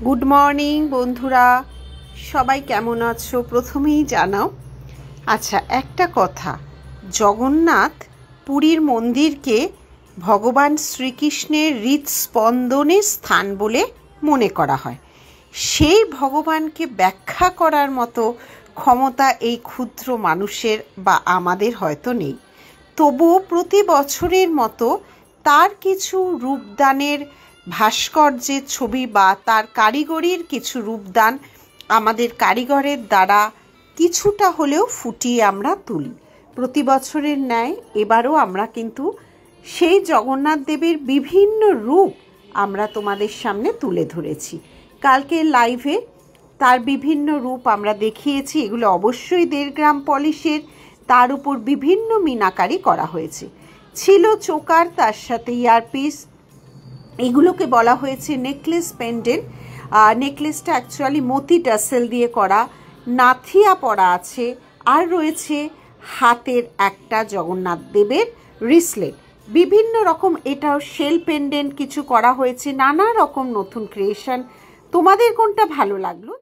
Good morning বন্ধুরা, সবাই কেমন আছো? প্রথমেই জানাও। আচ্ছা, একটা কথা, জগন্নাথ পুরীর মন্দিরকে ভগবান শ্রীকৃষ্ণের হৃৎস্পন্দনের স্থান বলে মনে করা হয়। সেই ভগবানকে ব্যাখ্যা করার মতো ক্ষমতা এই ক্ষুদ্র মানুষের বা আমাদের হয়তো নেই। তবুও প্রতি বছরের মতো তার কিছু রূপদানের ভাস্কর্যের ছবি বা তার কারিগরির কিছু রূপদান আমাদের কারিগরের দ্বারা কিছুটা হলেও ফুটিয়ে আমরা তুলি। প্রতি বছরের ন্যায় এবারও আমরা কিন্তু সেই জগন্নাথ দেবের বিভিন্ন রূপ আমরা তোমাদের সামনে তুলে ধরেছি। কালকে লাইভে তার বিভিন্ন রূপ আমরা দেখিয়েছি। এগুলো অবশ্যই 1.5 গ্রাম পলিশের, তার উপর বিভিন্ন মিনাকারি করা হয়েছে। ছিল চোকার, তার সাথে ইয়ারপিস, এগুলোকে বলা হয়েছে নেকলেস পেন্ডেন্ট। নেকলেসটা অ্যাকচুয়ালি মতি টাসেল দিয়ে করা, নাথিয়া পরা আছে, আর রয়েছে হাতের একটা জগন্নাথ দেবের রিসলেট। বিভিন্ন রকম, এটাও শেল পেন্ডেন্ট কিছু করা হয়েছে, নানা রকম নতুন ক্রিয়েশন। তোমাদের কোনটা ভালো লাগলো?